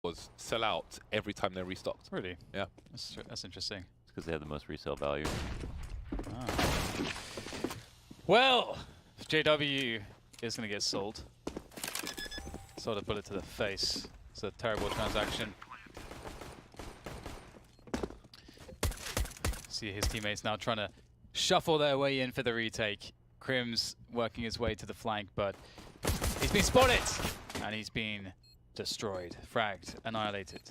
was sell out every time they restocked. Really? Yeah. That's interesting. It's because they have the most resale value. Ah. Well, JW is going to get sold. Sold a bullet to the face. It's a terrible transaction. See his teammates now trying to shuffle their way in for the retake. Crim's working his way to the flank, but he's been spotted! And he's been destroyed, fragged, annihilated.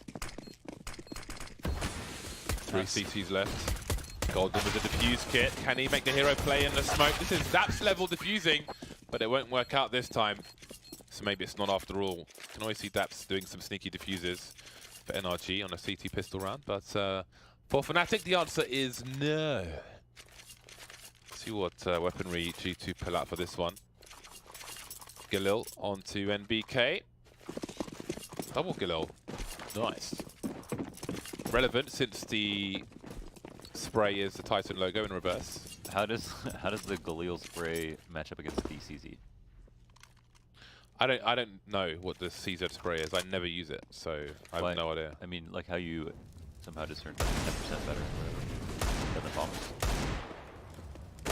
3 CTs left. Golden with the defuse kit. Can he make the hero play in the smoke? This is Zap's level defusing, but it won't work out this time. So maybe it's not after all. You can always see Daps doing some sneaky diffuses for NRG on a CT pistol round, but for Fnatic the answer is no. See what weaponry G2 pull out for this one. Galil onto NBK. Double Galil. Nice. Relevant since the spray is the Titan logo in reverse. How does the Galil spray match up against DCZ? I don't know what the CZ spray is. I never use it, so I have no idea. I mean, like how you somehow discern 10% better than the bombers.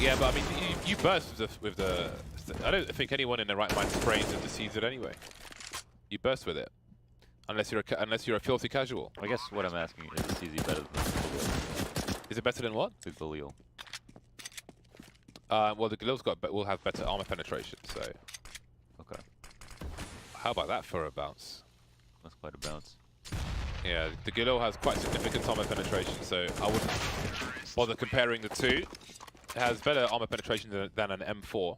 Yeah, but I mean, you burst with the. I don't think anyone in their right mind sprays with the CZ anyway. You burst with it, unless you're a filthy casual. I guess what I'm asking is CZ better than the Galil? Is it better than what? The Galil. Well, the Galil's will have better armor penetration. So. Okay. How about that for a bounce? That's quite a bounce. Yeah, the Galil has quite significant armor penetration, so I wouldn't bother comparing the two. It has better armor penetration than an M4.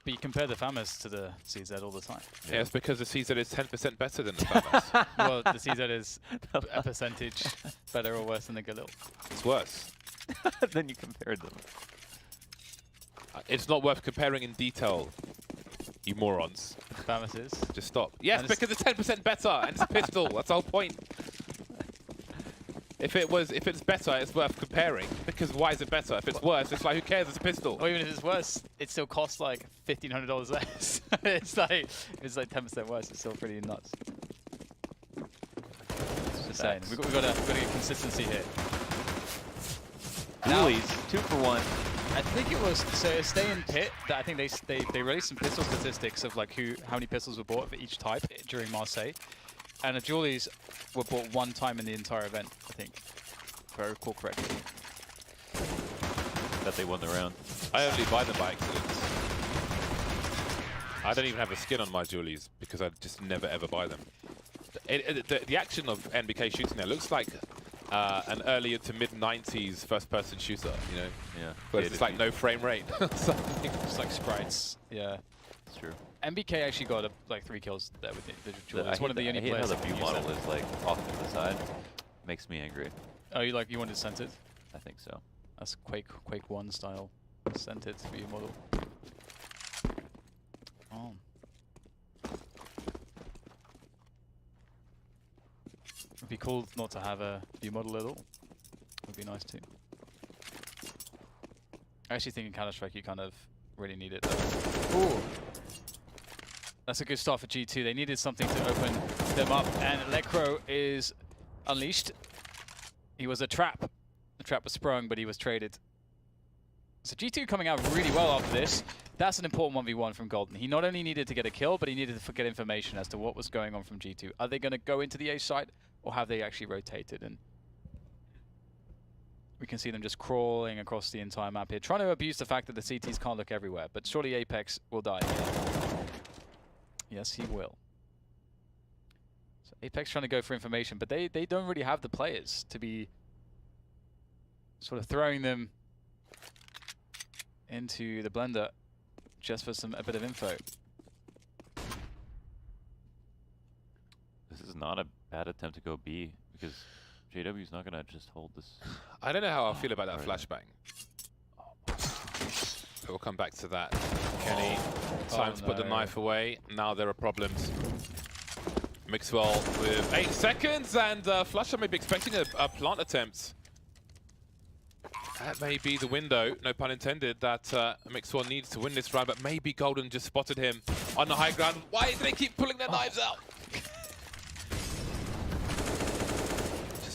But you compare the FAMAS to the CZ all the time. Yeah, it's because the CZ is 10% better than the FAMAS. Well, the CZ is a percentage better or worse than the Galil. It's worse. Then you compared them. It's not worth comparing in detail, you morons. FAMAS is? Just stop. Yes, because it's 10% better, and it's a pistol. That's the whole point. If it's better, it's worth comparing. Because why is it better? If it's worse, it's like, who cares? It's a pistol. Or even if it's worse, it still costs like $1,500 less. It's like 10% worse. It's still pretty nuts. Just saying, we've got to get consistency here. Dualies, 2 for 1. I think it was stay in pit that I think they released some pistol statistics of like how many pistols were bought for each type during Marseille, and the Julies were bought 1 time in the entire event, I think, if I recall correctly. That they won the round. I only buy them by accident. I don't even have a skin on my Julies because I just never ever buy them. The action of NBK shooting there looks like an earlier to mid-90s first-person shooter, you know? Yeah. But it's like no frame rate. It's like sprites. Yeah. That's true. NBK actually got like 3 kills there with the Julie. It's one of the only I hate players how the view that can use model that. is like off to the side. Makes me angry. Oh, you wanted scented? I think so. That's Quake 1 style scented view model. Oh. It'd be cool not to have a view model at all. Would be nice too. I actually think in Counter-Strike you kind of really need it though. Ooh. That's a good start for G2. They needed something to open them up, and Lekro is unleashed. He was a trap. The trap was sprung, but he was traded. So G2 coming out really well after this. That's an important 1v1 from Golden. He not only needed to get a kill, but he needed to get information as to what was going on from G2. Are they going to go into the A site, or have they actually rotated? And we can see them just crawling across the entire map here, trying to abuse the fact that the CTs can't look everywhere. But surely Apex will die here. Yes, he will. So Apex trying to go for information, but they don't really have the players to be sort of throwing them into the blender just for a bit of info. This is not a bad attempt to go B, because JW's not going to just hold this. I don't know how I feel about that flashbang. We'll come back to that. Kenny, time to put the knife away. Now there are problems. Mixwell with 8 seconds, and Flusher may be expecting a plant attempt. That may be the window, no pun intended, that Mixwell needs to win this round, but maybe Golden just spotted him on the high ground. Why do they keep pulling their knives out?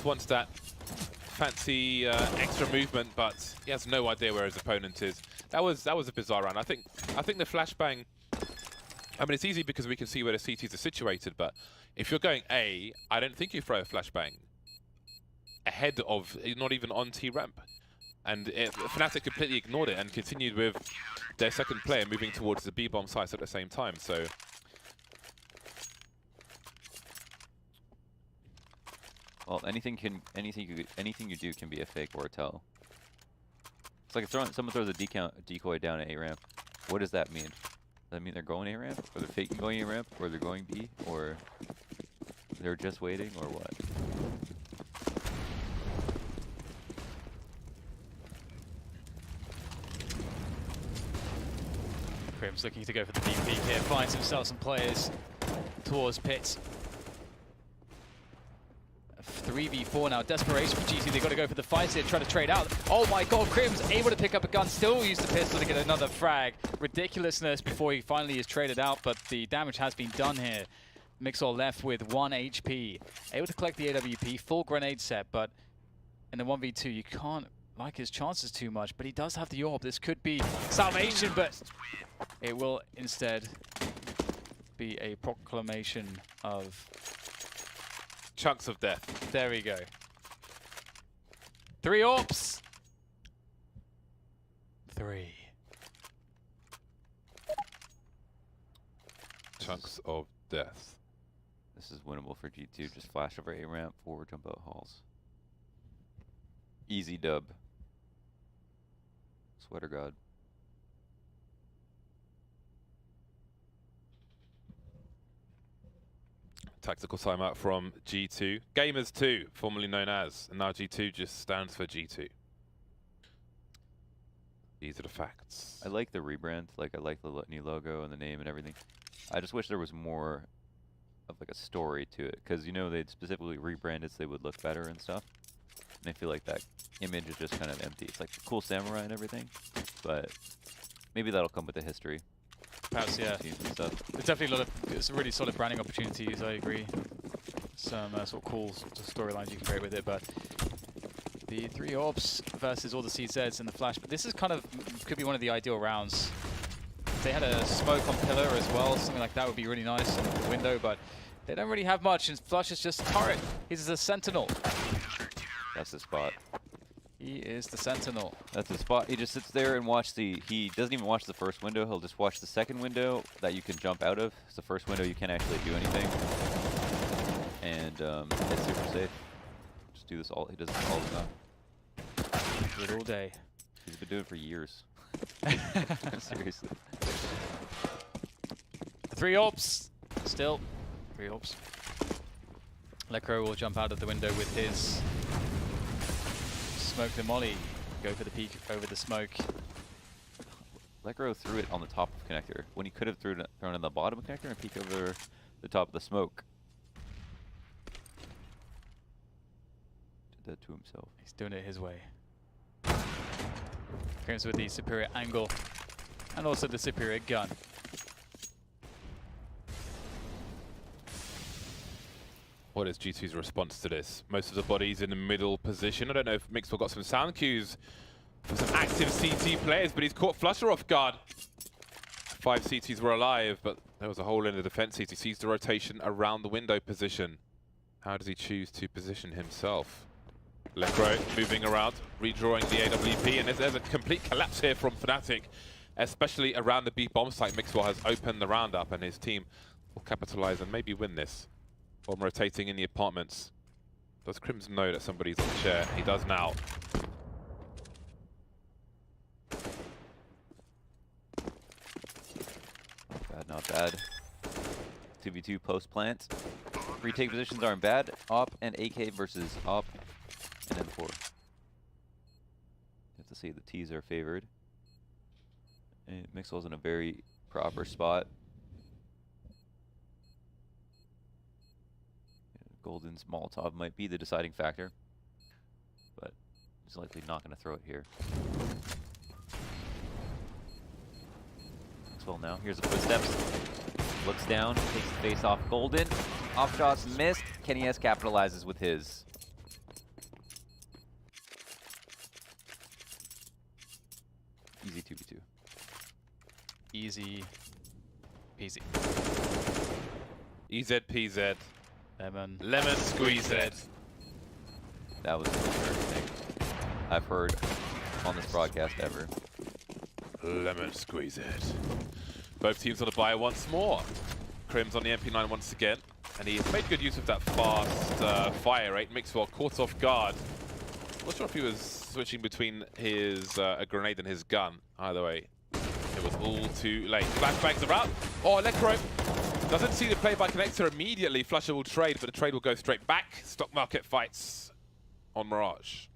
wants that fancy extra movement, but he has no idea where his opponent is. That was a bizarre round. I think the flashbang. I mean, it's easy because we can see where the CTs are situated, but if you're going A, I don't think you throw a flashbang ahead of, not even on T ramp. And Fnatic completely ignored it and continued with their second player moving towards the B bomb sites at the same time. So. Well, anything you do can be a fake or a tell. It's like if someone throws a decoy down at A ramp. What does that mean? Does that mean they're going A ramp, or they're faking going A ramp, or they're going B, or they're just waiting, or what? Crim's looking to go for the deep peek here, finds himself some players towards pit. 3v4 now, desperation for GT, they've got to go for the fight here, try to trade out. Oh my god, Crim's able to pick up a gun, still use the pistol to get another frag. Ridiculousness before he finally is traded out, but the damage has been done here. Mixor left with 1 HP, able to collect the AWP, full grenade set, but in the 1v2 you can't like his chances too much, but he does have the orb. This could be salvation, but it will instead be a proclamation of Chunks of death. There we go. 3 orbs. 3. Chunks of death. This is winnable for G2. Just flash over A ramp, forward jump out halls. Easy dub. Sweater God. Tactical timeout from G2. Gamers 2, formerly known as, and now G2 just stands for G2. These are the facts. I like the rebrand. Like, I like the new logo and the name and everything. I just wish there was more of like a story to it, because you know they'd specifically rebranded so they would look better and stuff. And I feel like that image is just kind of empty. It's like cool samurai and everything, but maybe that'll come with the history. Perhaps, yeah. Stuff. There's definitely it's a really solid branding opportunities, I agree. Some sort of cool storylines you can create with it, but the 3 orbs versus all the CZs and the flash, but this is kind of, could be one of the ideal rounds. If they had a smoke on pillar as well, something like that would be really nice on the window, but they don't really have much, and Flush is just a turret. He's a sentinel. That's the spot. He is the sentinel. That's the spot. He just sits there and he doesn't even watch the first window. He'll just watch the second window that you can jump out of. It's the first window you can't actually do anything. And it's super safe. Just do this all, he does this all the time. Do it all day. He's been doing it for years. Seriously. 3 orbs. Still 3 orbs. Lecro will jump out of the window with his smoke the molly. Go for the peek over the smoke. Lecro threw it on the top of connector when he could have thrown it on the bottom of connector and peek over the top of the smoke. Did that to himself. He's doing it his way. Comes with the superior angle and also the superior gun. What is G2's response to this? Most of the bodies in the middle position. I don't know if Mixwell got some sound cues for some active CT players, but he's caught Flusher off guard. 5 CTs were alive, but there was a hole in the defense. He sees the rotation around the window position. How does he choose to position himself? Lecro moving around, redrawing the AWP, and there's a complete collapse here from Fnatic, especially around the B bomb site. Mixwell has opened the round up, and his team will capitalize and maybe win this. Bomb rotating in the apartments. Does Crimson know that somebody's on the chair? He does now. Bad, not bad. 2v2 post plant. Retake positions aren't bad. Op and AK versus Op and M4. You have to see the T's are favored. And Mixwell's in a very proper spot. Golden's Molotov might be the deciding factor, but he's likely not going to throw it here. Well, now here's the footsteps. Looks down, takes the face off Golden. Off shots missed. Kenny S capitalizes with his. easy peasy. EZPZ. Lemon Squeeze it. That was the most hurt thing I've heard on this broadcast ever. Lemon squeeze it. Both teams on a buy once more. Crim's on the MP9 once again, and he's made good use of that fast fire rate. Mixwell caught off guard. Not sure if he was switching between his a grenade and his gun. Either way, it was all too late. Flashbangs are out. Oh, Electro doesn't see the play by Connector immediately. Flusher will trade, but the trade will go straight back. Stock market fights on Mirage.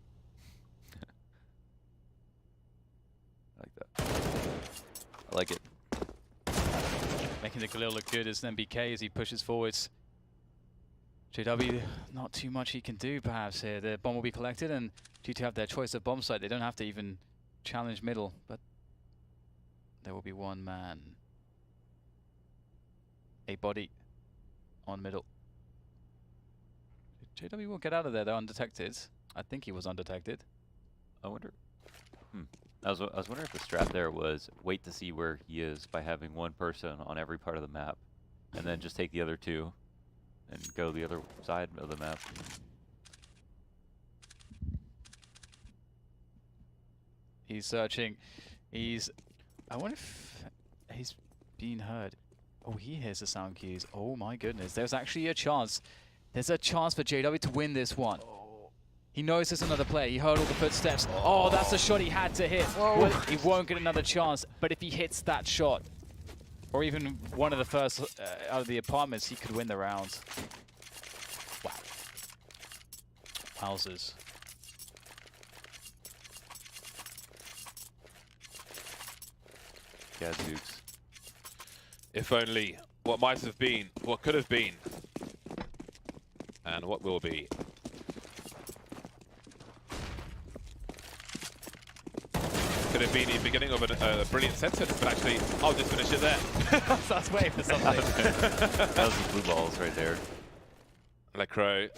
I like that. I like it. Making the Galil look good as MBK as he pushes forwards. JW, not too much he can do perhaps here. The bomb will be collected and G2 have their choice of bomb site. They don't have to even challenge middle, but there will be one man. A body on middle. JW will get out of there though undetected. I think he was undetected. I wonder. I was wondering if the strat there was wait to see where he is by having one person on every part of the map, and then just take the other two and go the other side of the map. He's searching. I wonder if he's being heard. Oh, he hears the sound cues. Oh my goodness. There's actually a chance. There's a chance for JW to win this one. He knows there's another player. He heard all the footsteps. Oh, that's the shot he had to hit. Well, he won't get another chance, but if he hits that shot, or even one of the first out of the apartments, he could win the round. Wow. Wowzers. Yeah, Dukes. If only. What might have been, what could have been, and what will be. Could have been the beginning of a brilliant sentence, but actually, I'll just finish it there. So I was waiting for something. That was the blue balls right there. Lecro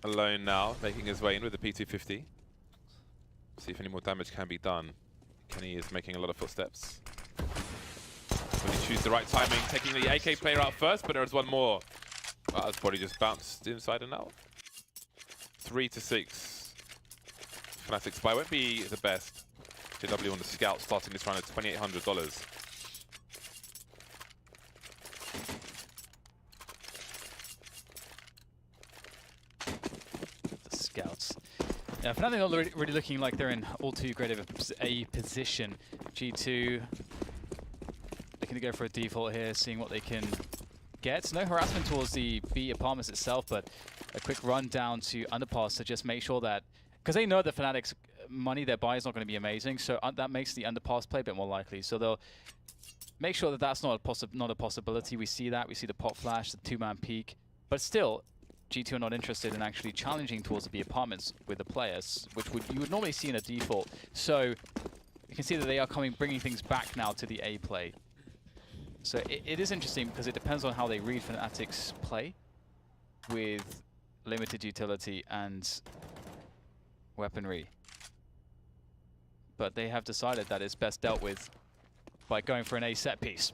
alone now, making his way in with the P250. See if any more damage can be done. Kenny is making a lot of footsteps. When he chooses the right timing, taking the AK player out first, but there's one more. Wow, his body just bounced inside and out. 3-6. Fnatic's buy won't be the best. JW on the scout starting this round at $2,800. The scouts. Yeah, Fnatic not really looking like they're in all too great of a position. G2 looking to go for a default here, seeing what they can get. No harassment towards the B apartments itself, but a quick run down to underpass to just make sure that, because they know that Fnatic's money their buy is not going to be amazing, so that makes the underpass play a bit more likely. So they'll make sure that that's not a possibility. We see that, we see the pot flash, the two-man peek, but still, G2 are not interested in actually challenging towards the B apartments with the players, which you would normally see in a default. So you can see that they are bringing things back now to the A play. So it is interesting because it depends on how they read Fnatic's play with limited utility and weaponry. But they have decided that it's best dealt with by going for an A set piece.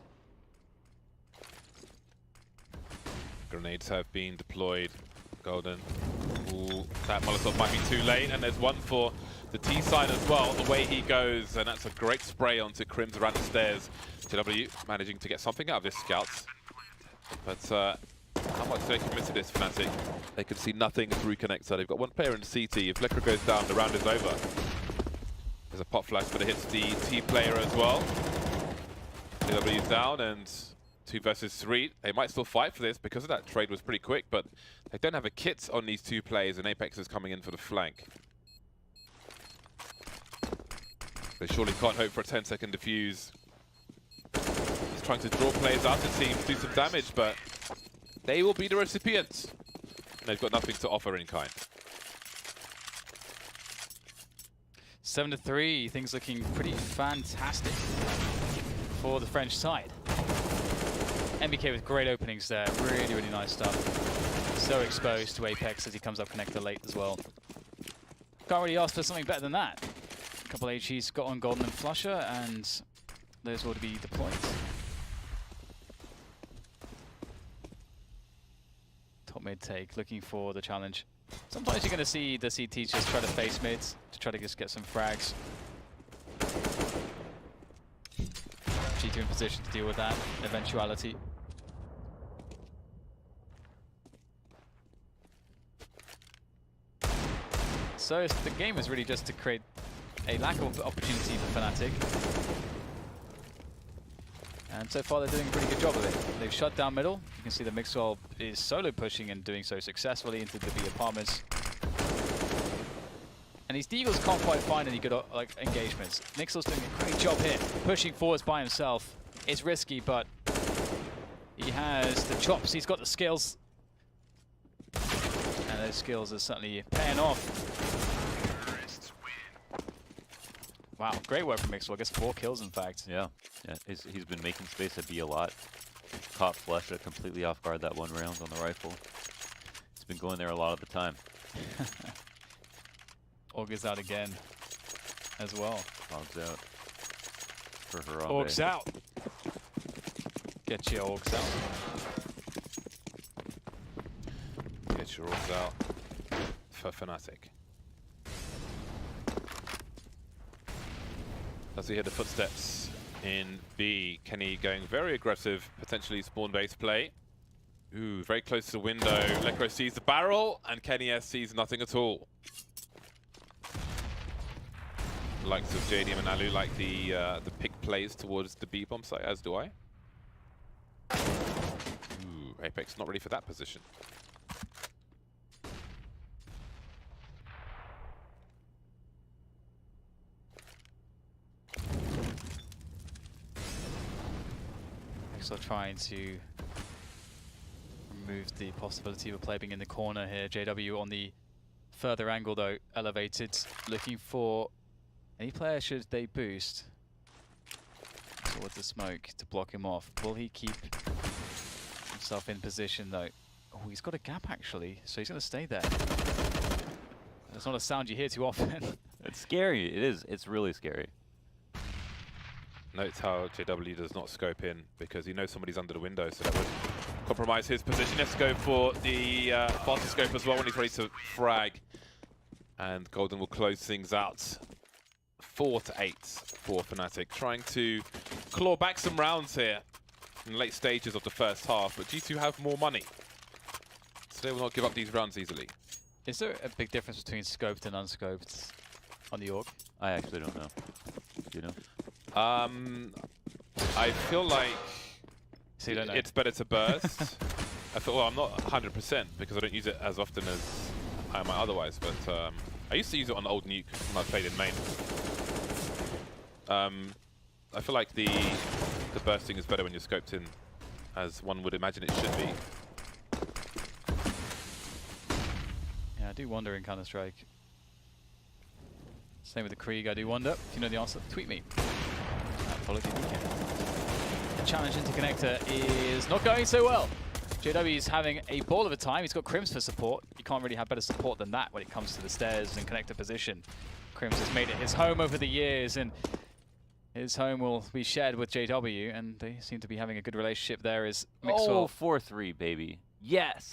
Grenades have been deployed. Golden. Ooh, that Molotov might be too late, and there's one for the T side as well. The way he goes, and that's a great spray onto Crims around the stairs. JW managing to get something out of this scouts. But how much do they commit to this Fnatic? They can see nothing through connector. They've got one player in CT. If Lecro goes down, the round is over. There's a pot flash, but it hits the T player as well. JW's down, and 2 versus 3. They might still fight for this because of that trade was pretty quick, but they don't have a kit on these two players, and Apex is coming in for the flank. They surely can't hope for a 10-second defuse. He's trying to draw players out to teams, do some damage, but they will be the recipients. And they've got nothing to offer in kind. 7-3, things looking pretty fantastic for the French side. MBK with great openings there, really, really nice stuff. So exposed to Apex as he comes up connector late as well. Can't really ask for something better than that. A couple HEs got on Golden and Flusher, and those will be deployed. Top mid take, looking for the challenge. Sometimes you're going to see the CTs just try to face mids to try to just get some frags. G2 in position to deal with that eventuality. So the game is really just to create a lack of opportunity for Fnatic. And so far they're doing a pretty good job of it. They've shut down middle. You can see that Mixwell is solo pushing and doing so successfully into the B apartments. And these Deagles can't quite find any good engagements. Mixwell's doing a great job here, pushing forwards by himself. It's risky, but he has the chops, he's got the skills. And those skills are certainly paying off. Wow, great work from Mixwell. I guess 4 kills, in fact. Yeah, he's been making space at B a lot. Caught Flusha completely off guard that one round on the rifle. He's been going there a lot of the time. Augur's out again, as well. Hogs out. For Harambe. Augs out. Get your Augs out. Get your Augs out for Fnatic. As we hear the footsteps in B, Kenny going very aggressive, potentially spawn-based play. Ooh, very close to the window. Lekro sees the barrel, and Kenny S sees nothing at all. The likes of JDM and Alu like the pick plays towards the B bomb site, as do I. Ooh, Apex not ready for that position. So trying to remove the possibility of a player being in the corner here. JW on the further angle though, elevated, looking for any player should they boost towards the smoke to block him off. Will he keep himself in position though? Oh, he's got a gap actually, so he's going to stay there. That's not a sound you hear too often. It's scary, it is, it's really scary. Notes how JW does not scope in because he knows somebody's under the window, so that would compromise his position. He has to go for the faster scope as well when he's ready to frag. And Golden will close things out. 4-8 for Fnatic, trying to claw back some rounds here in the late stages of the first half, but G2 have more money, so they will not give up these rounds easily. Is there a big difference between scoped and unscoped on the Orc? I actually don't know. Do you know? I feel like So you don't know. it's better to burst. I thought, well, I'm not 100% because I don't use it as often as I might otherwise, but I used to use it on old Nuke when I played in main. I feel like the bursting is better when you're scoped in, as one would imagine it should be. Yeah, I do wonder in Counter-Strike. Same with the Krieg, I do wonder. If you know the answer, tweet me. Apologies, the challenge into connector is not going so well. JW is having a ball of a time. He's got Crims for support. You can't really have better support than that when it comes to the stairs and connector position. Crims has made it his home over the years, and his home will be shared with JW, and they seem to be having a good relationship there. Is Mixwell. Oh, 4-3, baby. Yes!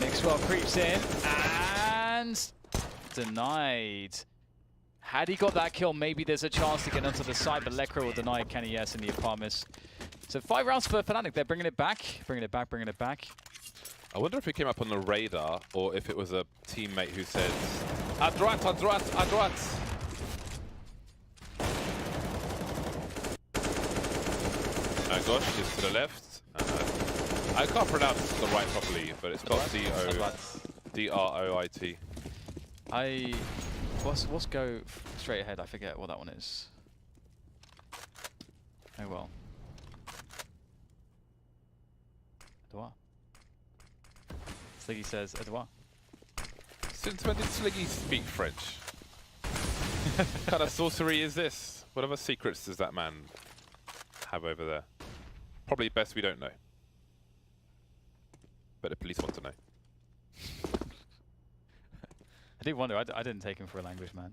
Mixwell creeps in, and denied. Had he got that kill, maybe there's a chance to get onto the side, but Lekro will deny Kenny Yes in the apartments. So 5 rounds for Fnatic. They're bringing it back, bringing it back, bringing it back. I wonder if it came up on the radar or if it was a teammate who said, "À droite, à droite, à droite." Gosh is to the left. I can't pronounce the right properly, but it's spelled D-R-O-I-T. What's go straight ahead? I forget what that one is. Oh well. Edouard. Sliggy says Edouard. Since when did Sliggy speak French? What kind of sorcery is this? What other secrets does that man have over there? Probably best we don't know. But the police want to know. I do wonder, I didn't take him for a language man.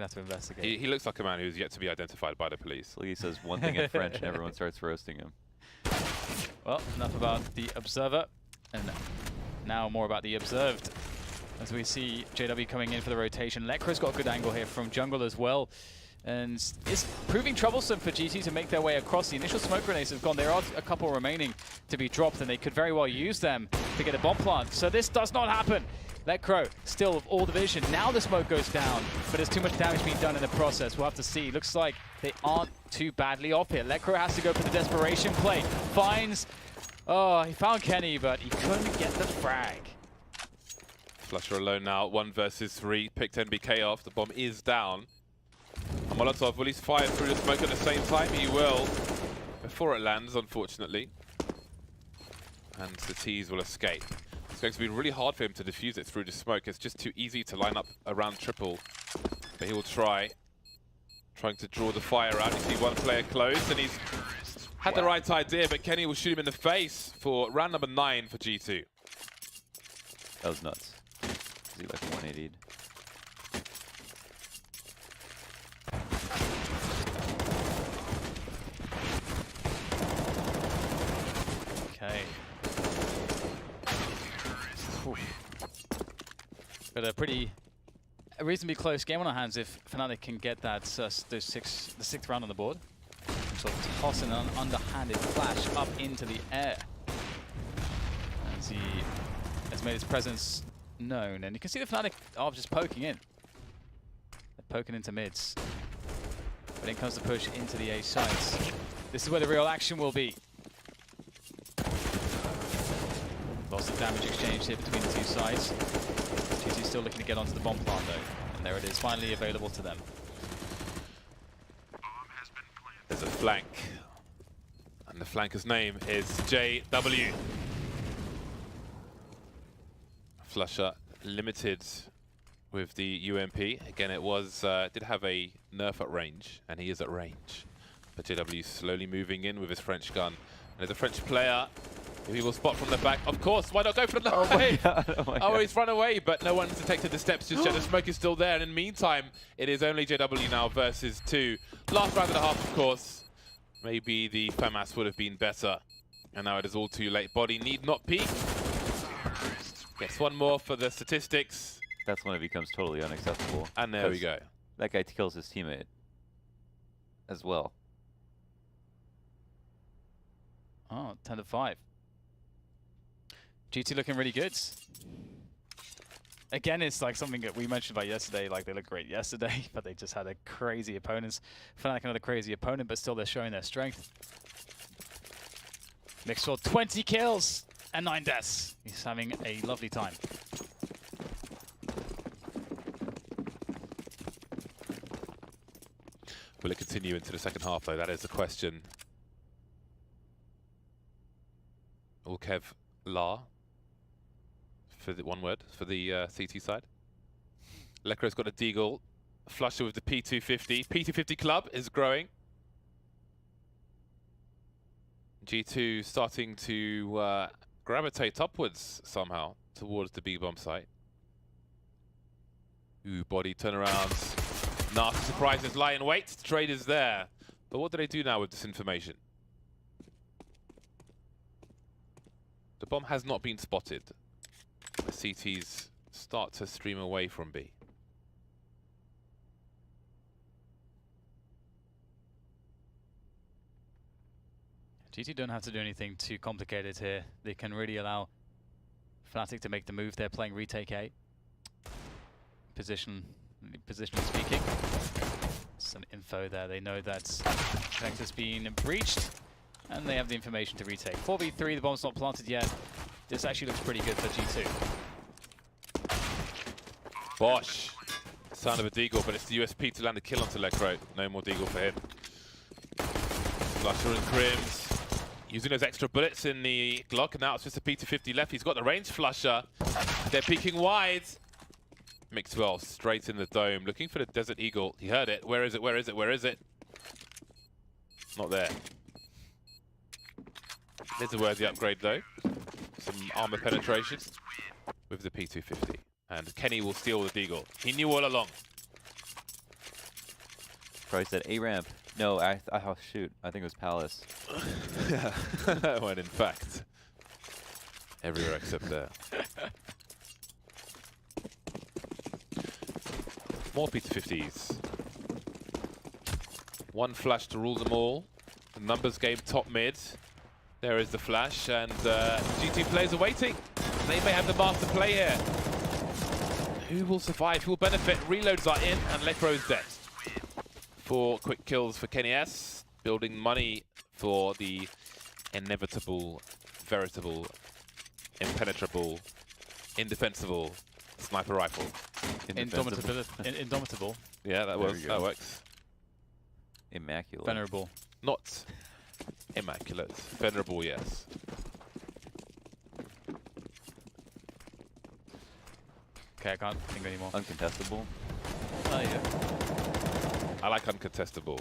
gonna have to investigate. He looks like a man who's yet to be identified by the police. He says one thing in French and everyone starts roasting him. Well, enough about the observer, and now more about the observed. As we see JW coming in for the rotation. Lekro's got a good angle here from jungle as well. And it's proving troublesome for GT to make their way across. The initial smoke grenades have gone. There are a couple remaining to be dropped, and they could very well use them to get a bomb plant. So this does not happen. Lekro still with all the vision. Now the smoke goes down, but there's too much damage being done in the process. We'll have to see. Looks like they aren't too badly off here. Lekro has to go for the desperation play. Finds... Oh, he found Kenny, but he couldn't get the frag. Flusher alone now, 1 versus 3. Picked NBK off. The bomb is down. And Molotov, will he fire through the smoke at the same time? He will. Before it lands, unfortunately. And the T's will escape. It's going to be really hard for him to defuse it through the smoke. It's just too easy to line up around triple. But he will try. Trying to draw the fire out. You see one player close, and he's had the right idea, but Kenny will shoot him in the face for round number 9 for G2. That was nuts. He like 180'd. Okay. Got a reasonably close game on our hands if Fnatic can get that the 6th round on the board. Sort of tossing an underhanded flash up into the air as he has made his presence known, and you can see the Fnatic are just poking in. They're poking into mids, but in comes the push into the A sites. This is where the real action will be. Lots of damage exchanged here between the two sides. GT still looking to get onto the bomb plant though, and there it is, finally available to them. There's a flank, and the flanker's name is JW. Flusher limited with the UMP. Again, it was did have a nerf at range, and he is at range. But JW slowly moving in with his French gun. And there's a French player who he will spot from the back. Of course, why not go for the knife? Oh, he's run away, but no one's detected the steps just yet. The smoke is still there, and in the meantime, it is only JW now versus 2. Last round and a half, of course. Maybe the FAMAS would have been better. And now it is all too late. Body need not peek. Gets one more for the statistics. That's when it becomes totally unacceptable. And there we go. That guy kills his teammate as well. Oh, 10-5. GT looking really good. Again, it's like something that we mentioned about yesterday, like they looked great yesterday, but they just had a crazy opponent. Fnatic another crazy opponent, but still they're showing their strength. Mixwell, 20 kills and 9 deaths. He's having a lovely time. Will it continue into the second half, though? That is the question. Ulkev La, for the one word, for the CT side. Lekro's got a deagle. Flusher with the P250. P250 club is growing. G2 starting to gravitate upwards somehow towards the B-bomb site. Ooh, body turnarounds. Nasty surprises lie in wait. The trade is there. But what do they do now with this information? The bomb has not been spotted. The CTs start to stream away from B. GT don't have to do anything too complicated here. They can really allow Fnatic to make the move. They're playing retake A. Positionally speaking. Some info there. They know that connector's been breached, and they have the information to retake. 4v3, the bomb's not planted yet. This actually looks pretty good for G2. Bosh. Sound of a deagle, but it's the USP to land a kill onto Lekro. No more deagle for him. Flusher and Crims using those extra bullets in the Glock, and now it's just a P250 left. He's got the range Flusher. They're peeking wide. Mixwell straight in the dome, looking for the Desert Eagle. He heard it. Where is it? Where is it? Where is it? Not there. There's a worthy upgrade though. Some armor penetration with the P250. And Kenny will steal the deagle. He knew all along. Probably said A ramp. No, oh shoot. I think it was Palace. When in fact, everywhere except there. More P250s. One flash to rule them all. The numbers game top mid. There is the flash, and GT players are waiting. They may have the master play here. Who will survive? Who will benefit? Reloads are in, and Lecro is dead. 4 quick kills for Kenny S. Building money for the inevitable, veritable, impenetrable, indefensible sniper rifle. Indomitable. Yeah, that works. That works. Immaculate. Venerable. Not immaculate. Venerable, yes. Okay, I can't think anymore. Uncontestable. Oh, yeah. I like uncontestable.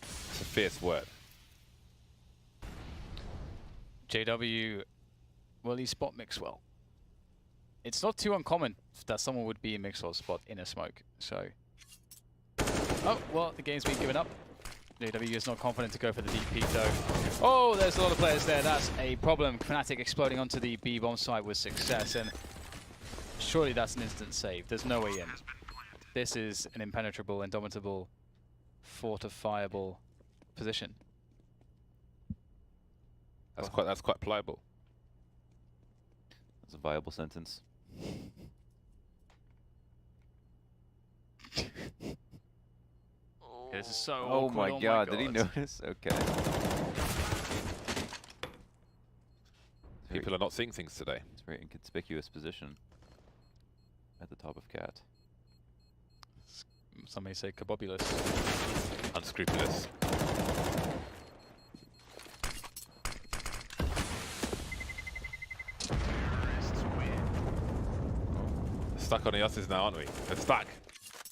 It's a fierce word. JW, will he spot Mixwell? It's not too uncommon that someone would be in Mixwell's spot in a smoke, so... Oh, well, the game's been given up. JW is not confident to go for the DP, though. Oh, there's a lot of players there. That's a problem. Fnatic exploding onto the B bomb site with success, and surely that's an instant save. There's no way in. This is an impenetrable, indomitable, fortifiable position. That's quite pliable. That's a viable sentence. This is so Oh awkward. my god, did he notice? Okay. People are not seeing things today. It's a very inconspicuous position at the top of Cat. Some may say kabobulous. Unscrupulous. Stuck on the Us's now, aren't we? We're stuck.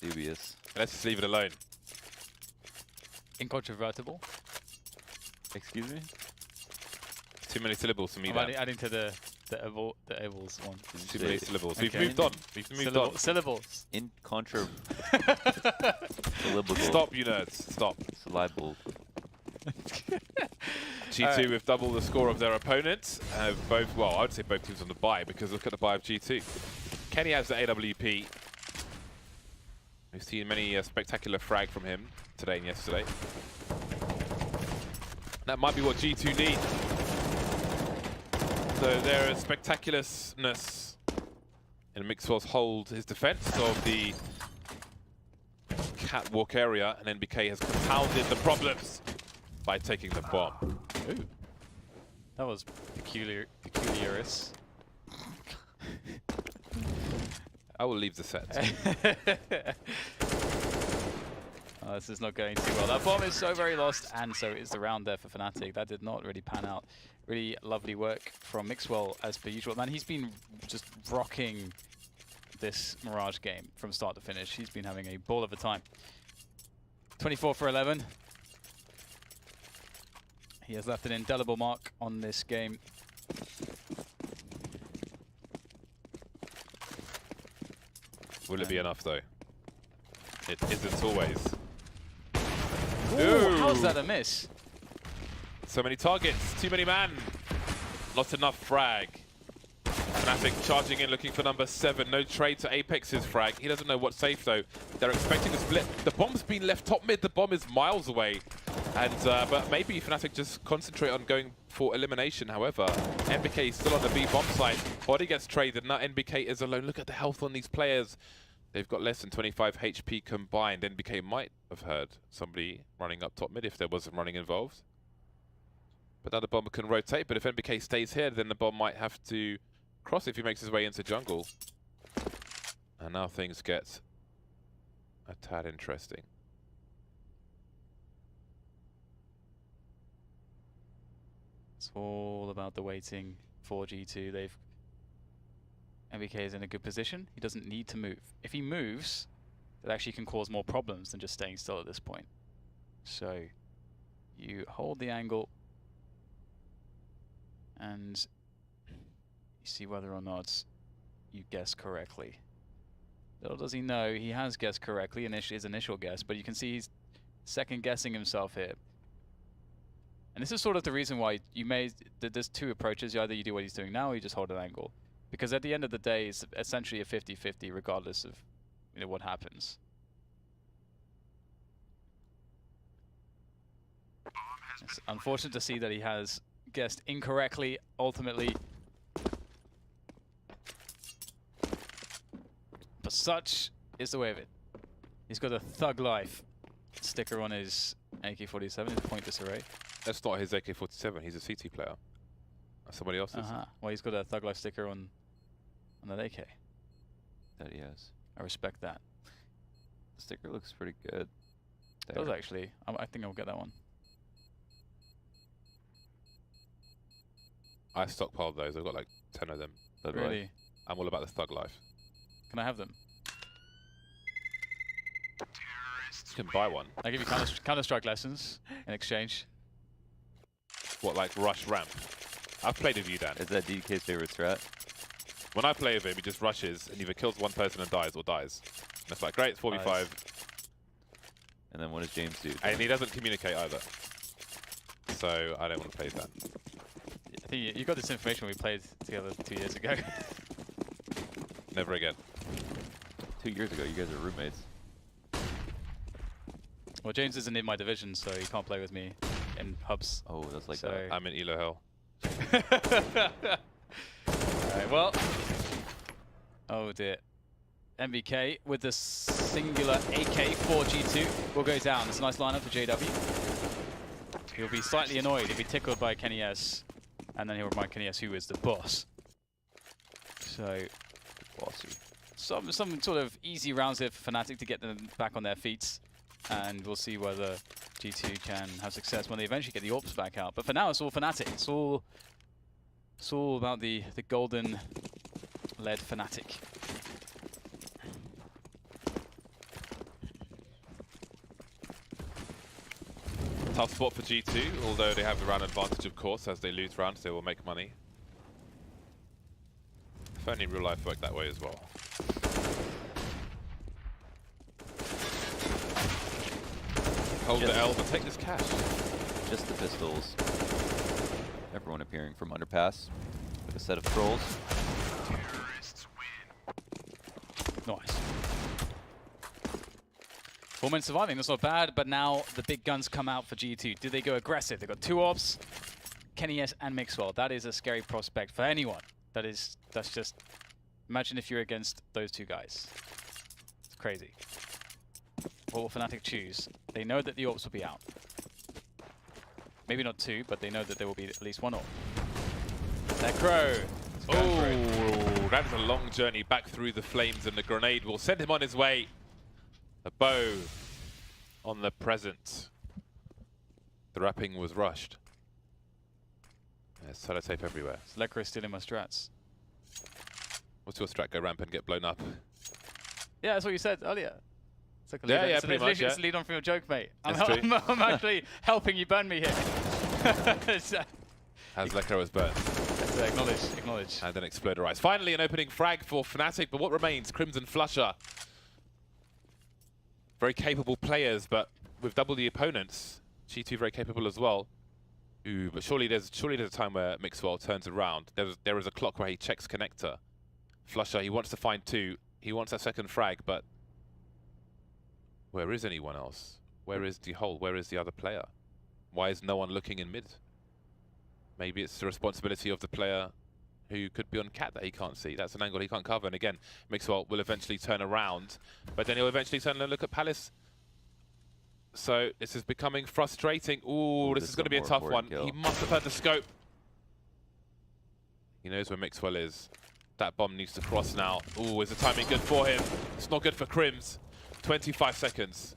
Dubious. Let's just leave it alone. Incontrovertible. Excuse me? Too many syllables for me I'm there. adding to the Evils one. Too many syllables. Okay. We've moved on. We've moved on. Syllables. Syllable. Stop, you nerds. Stop. Syllable. G2 with double the score of their opponents. Both, well, I would say both teams on the bye, because look at the bye of G2. Kenny has the AWP. We've seen many spectacular frag from him today and yesterday. That might be what G2 need. So there is spectacularness in Mixwell's hold his defense of the catwalk area, and NBK has compounded the problems by taking the bomb. Ooh. That was peculiarous. I will leave the set. This is not going too well. That bomb is so very lost, and so is the round there for Fnatic. That did not really pan out. Really lovely work from Mixwell as per usual. Man, he's been just rocking this Mirage game from start to finish. He's been having a ball of a time. 24 for 11. He has left an indelible mark on this game. Will it be enough though? It isn't always. Ooh, how's that a miss? So many targets, too many man. Not enough frag. Fnatic charging in, looking for number 7. No trade to Apex's frag. He doesn't know what's safe though. They're expecting a split. The bomb's been left top mid. The bomb is miles away. And but maybe Fnatic just concentrate on going for elimination. However, NBK is still on the B bomb site. Body gets traded. Now NBK is alone. Look at the health on these players. They've got less than 25 HP combined. NBK might have heard somebody running up top mid if there wasn't running involved. But now the bomber can rotate. But if NBK stays here, then the bomb might have to cross if he makes his way into jungle. And now things get a tad interesting. It's all about the waiting for G2. NBK is in a good position. He doesn't need to move. If he moves, it actually can cause more problems than just staying still at this point. So you hold the angle and you see whether or not you guess correctly. Little does he know, he has guessed correctly, his initial guess, but you can see he's second guessing himself here. And this is sort of the reason why there's two approaches. Either you do what he's doing now or you just hold an angle. Because at the end of the day, it's essentially a 50-50 regardless of what happens. It's unfortunate to see that he has guessed incorrectly, ultimately. But such is the way of it. He's got a Thug Life sticker on his AK-47, his point disarray. That's not his AK-47, he's a CT player. That's somebody else's. Well, he's got a Thug Life sticker on that AK. That he has. I respect that. The sticker looks pretty good. It does actually. I think I'll get that one. I stockpiled those, I've got like 10 of them. Really? I'm all about the Thug Life. Can I have them? You can buy one. I give you Counter-Strike lessons in exchange. What, like rush ramp? I've played with you, Dan. Is that DK's favorite strat? When I play with him, he just rushes and either kills one person and dies or dies. And it's like, great, it's 4v5. Nice. And then what does James do? And he doesn't communicate either. So I don't want to play that. I think you got this information when we played together 2 years ago. Never again. 2 years ago, you guys are roommates. Well, James isn't in my division, so he can't play with me in hubs. Oh, that's like So- that. I'm in Elo Hell. Alright, well. Oh dear. MBK with the singular AK-4G2 will go down. It's a nice lineup for JW. He'll be slightly annoyed. He'll be tickled by Kenny S. And then he'll remind Kenny S who is the boss. So, Bossy. some sort of easy rounds here for Fnatic to get them back on their feet. And we'll see whether G2 can have success when they eventually get the AWPs back out. But for now, it's all Fnatic. It's all about the golden-led Fnatic. Tough spot for G2, although they have the round advantage, of course. As they lose rounds, they will make money. If only real life worked that way as well. Hold the L, but take this cash. Just the pistols. Everyone appearing from underpass with a set of trolls. Nice. 4 men surviving, that's not bad, but now the big guns come out for G2. Do they go aggressive? They've got two AWPs, Kenny S and Mixwell. That is a scary prospect for anyone. That's just, imagine if you're against those two guys. It's crazy. What will Fnatic choose? They know that the AWPs will be out. Maybe not two, but they know that there will be at least one AWP. Necro! Oh, that is a long journey back through the flames, and the grenade will send him on his way. The bow on the present. The wrapping was rushed. There's sellotape everywhere. Lekra is stealing my strats. What's your strat? Go ramp and get blown up. Yeah, that's what you said earlier. It's like a Yeah, lead yeah, on. pretty much, It's yeah. a lead on from your joke, mate. That's true. I'm actually helping you burn me here. As Lekra was burnt. Acknowledge. And then exploderize. Finally, an opening frag for Fnatic, but what remains? Crimson Flusher. Very capable players, but with double the opponents, G2 very capable as well. Ooh, but surely there's a time where Mixwell turns around. There is a clock where he checks connector. Flusher, he wants to find two. He wants that second frag, but where is anyone else? Where is the hole? Where is the other player? Why is no one looking in mid? Maybe it's the responsibility of the player who could be on cat that he can't see. That's an angle he can't cover. And again, Mixwell will eventually turn around, but then he'll eventually turn and look at Palace. So this is becoming frustrating. Ooh, this is going to be a tough one. Kill. He must have heard the scope. He knows where Mixwell is. That bomb needs to cross now. Ooh, is the timing good for him? It's not good for Crims. 25 seconds.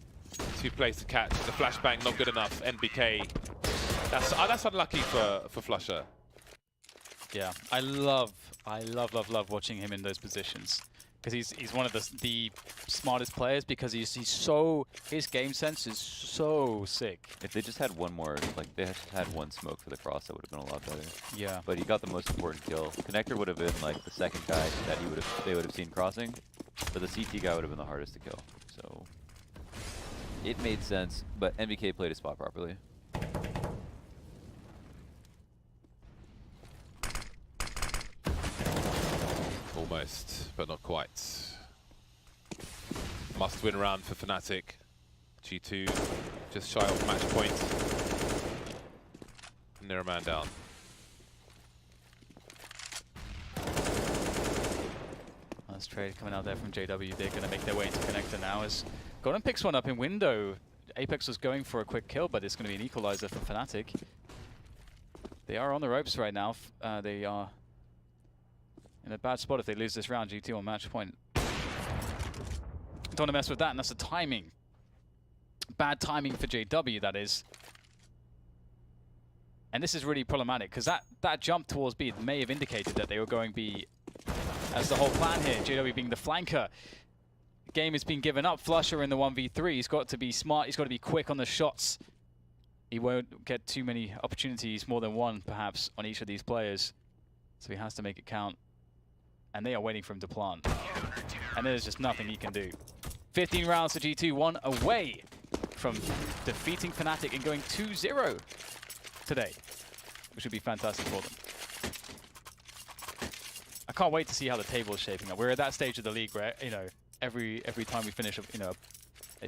2 plays to catch. The flashbang not good enough. NBK. That's unlucky for Flusher. Yeah, I love watching him in those positions because he's one of the smartest players because his game sense is so sick. If they just had one more, like they just had one smoke for the cross, that would have been a lot better. Yeah. But he got the most important kill. Connector would have been like the second guy that they would have seen crossing. But the CT guy would have been the hardest to kill. So it made sense, but NBK played his spot properly. Almost, but not quite. Must-win round for Fnatic. G2 just shy of match point. And they're a man down. Nice trade coming out there from JW. They're going to make their way into connector now as Golden picks one up in window. Apex was going for a quick kill, but it's going to be an equalizer for Fnatic. They are on the ropes right now. They are in a bad spot if they lose this round. G2 on match point. Don't want to mess with that, and that's the timing. Bad timing for JW, that is. And this is really problematic, because that jump towards B may have indicated that they were going B as the whole plan here. JW being the flanker. The game has been given up. Flusher in the 1v3. He's got to be smart. He's got to be quick on the shots. He won't get too many opportunities, more than one perhaps, on each of these players. So he has to make it count. And they are waiting for him to plant. And there's just nothing he can do. 15 rounds to G2, 1 away from defeating Fnatic and going 2-0 today, which would be fantastic for them. I can't wait to see how the table is shaping up. We're at that stage of the league where, you know, every time we finish, you know,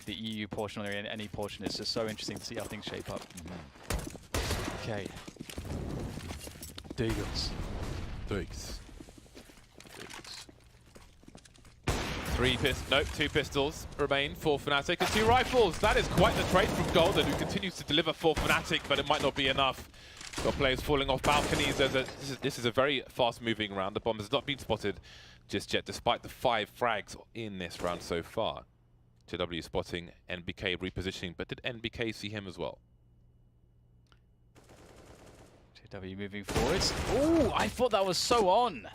the EU portion or any portion, it's just so interesting to see how things shape up. Okay. Deagles. Two pistols remain for Fnatic and 2 rifles. That is quite the trade from Golden, who continues to deliver for Fnatic, but it might not be enough. Got players falling off balconies. This is a very fast-moving round. The bomb has not been spotted just yet, despite the 5 frags in this round so far. JW spotting NBK repositioning, but did NBK see him as well? JW moving forwards. Ooh, I thought that was so on.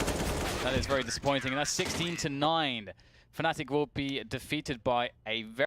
That is very disappointing, and that's 16-9. Fnatic will be defeated by a very